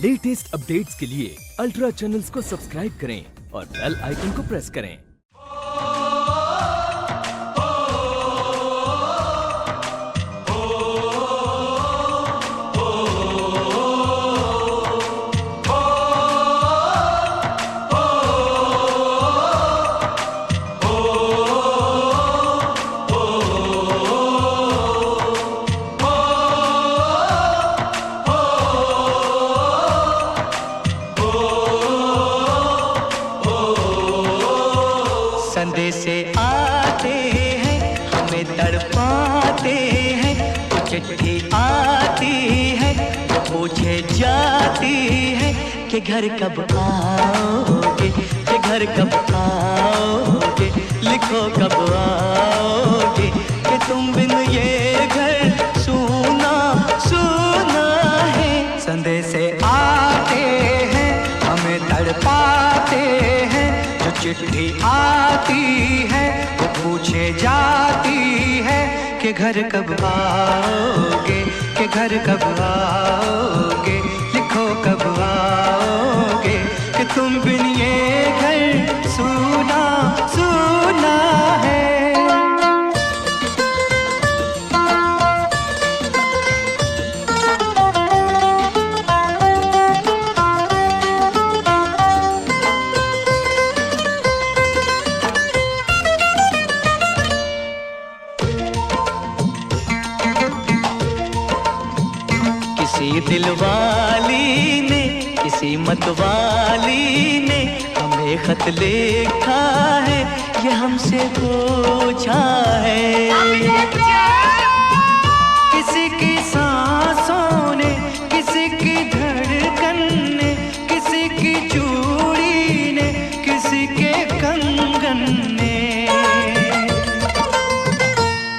Latest updates के लिए ultra channels को सब्सक्राइब करें और बेल आइकन को प्रेस करें। संदेशे आते हैं हमें तड़पाते हैं, चिट्ठी आती है पूछे जाती है कि घर कब आओगे, कि घर कब आओगे, लिखो कब आओगे, कि तुम बिन ये घर सूना सूना है। संदेशे आते हैं हमें तड़पाते हैं, चिट्ठी आती है वो पूछे जाती है कि घर कब आओगे, कि घर कब आओगे, लिखो कब आओगे, कि तुम बिन ये घर सूना सूना है। किसी दिलवाली ने, किसी मतवाली ने हमें खत लिखा है, ये हमसे पूछा है। किसी की सांसों ने, किसी की धड़कन ने, किसी की चूड़ी ने, किसी के कंगन ने,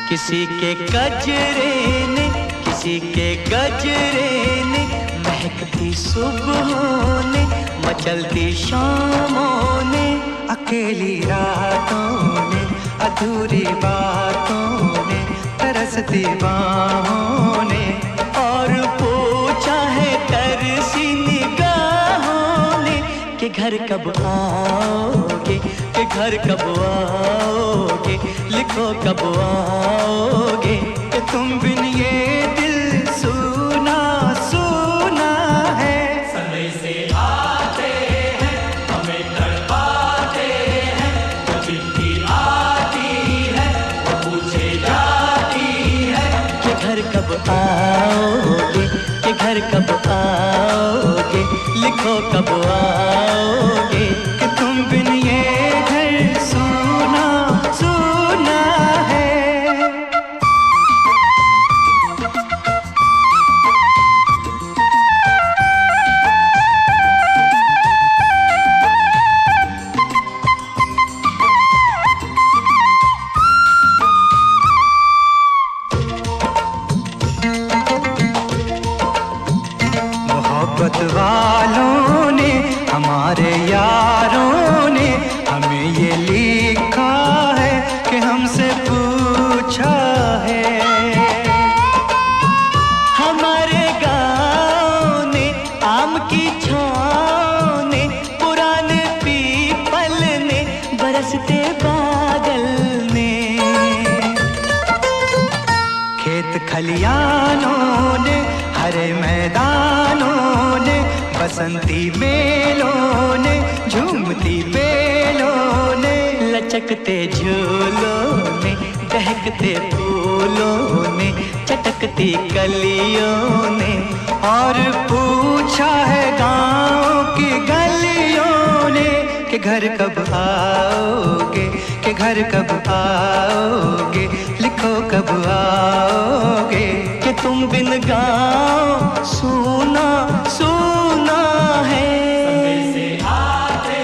किसी के गजरे ने, किसी के गजरे ने, महकती सुबहों ने, मचलती शामों ने, अकेली रातों ने, अधूरी बातों ने, तरसती बाहों ने, और पूछा है तरसी निगाहों ने कि घर कब आओगे, कि घर कब आओगे, लिखो कब आओगे, कि तुम बिन ये सूना सूना है। संदेशे आते हैं हमें तड़पाते हैं, जो चिट्ठी आती है वो पूछे जाती है कि घर कब आओगे, कि घर कब आओगे, लिखो कब आओगे, कि तुम बिन ये घर सूना सूना है। मोहब्बत वालों ने, हमारे यारों ने हमें ये लिखा है कि हमसे पूछा है। हमारे गाँव ने, आम की छाँव ने, पुराने पीपल ने, बरसते बादल ने, खेत खलियानों ने, हरे मैदानों ने, बसंती मेलों ने, झूमती बेलों ने, लचकते झूलों ने, दहकते फूलों ने, चटकती कलियों ने, और पूछा है गाँव की गलियों ने कि घर कब आओगे, कि घर कब आओगे, लिखो कब आओगे, कि तुम बिन गाँव सूना सूना है। संदेशे आते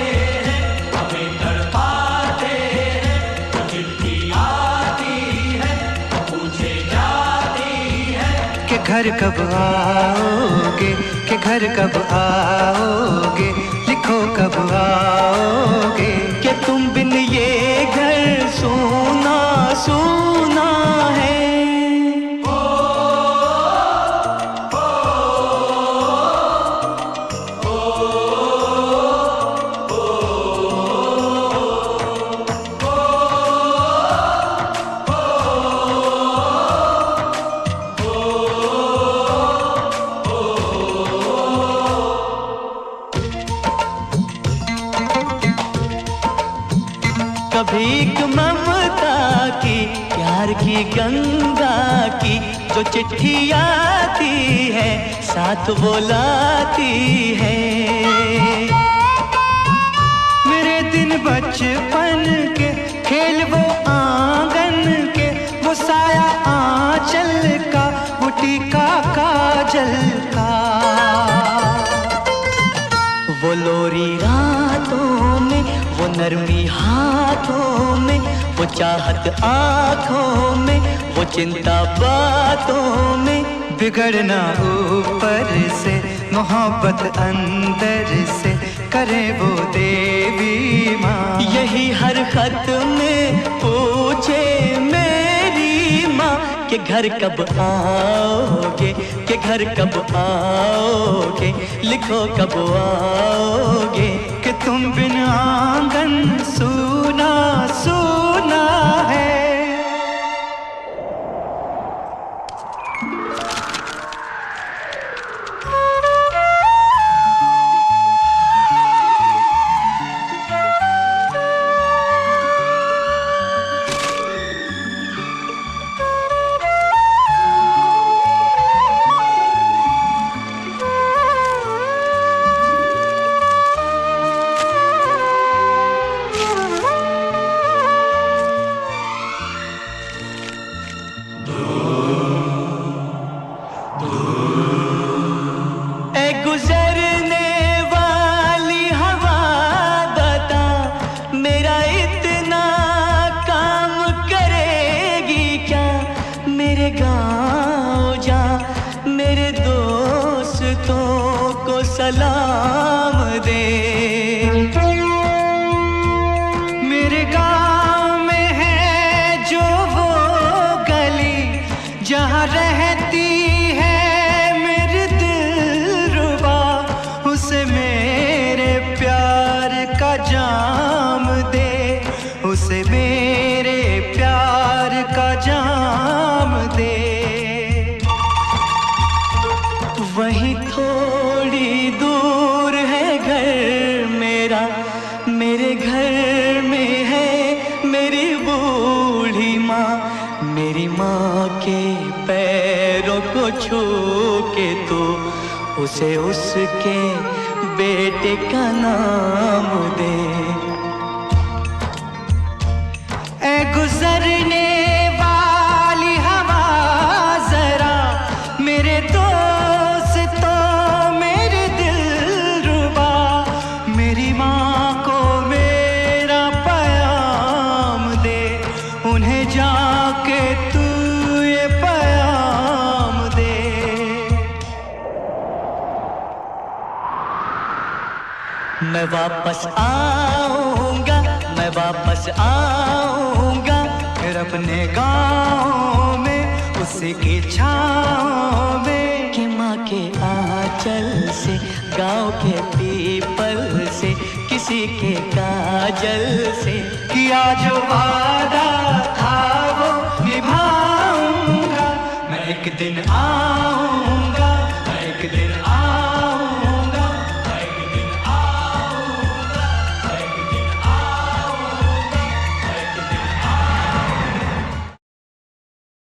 हैं हमें तड़पाते हैं, जो चिट्ठी आती है वो पूछे जाती है कि घर कब आओगे, कि घर कब आओगे, लिखो कब आओगे, कि तुम बिन ये घर सूना सूना है। भीख ममता की, प्यार की गंगा की जो चिट्ठी आती है साथ वो लाती है। मेरे दिन बचपन के खेल वो आंगन के, वो साया आंचल का, वो टीका काजल का, वो लोरी रातों में, वो नरमी हाथों में, वो चाहत आँखों में, वो चिंता बातों में। बिगड़ना ऊपर से, मोहब्बत अंदर से, करे वो देवी माँ। यही हर खत में पूछे मेरी माँ कि घर कब आओगे, कि घर कब आओगे, लिखो कब आओगे। कि तुम बिन आंगन सूना सूना है। सलाम दे। मेरे गांव में है जो वो गली जहाँ रहती है मेरी दिलरुबा, उसे मेरे प्यार का जाम दे, उसे मेरे प्यार का जाम दे। वहीं थोड़ी दूर है घर मेरा, मेरे घर में है मेरी बूढ़ी माँ। मेरी माँ के पैरों को छू के तो उसे उसके बेटे का नाम दे। ऐ गुजरने वाली हवा जरा मेरे जाके तू ये पैगाम दे। मैं वापस आऊंगा, मैं वापस आऊंगा फिर अपने गाँव में, उसी की छाँव में। कि माँ के आंचल से, गाँव के पीपल से, किसी के काजल से किया जो वादा था वो निभाऊंगा। मैं एक दिन आऊंगा, मैं एक दिन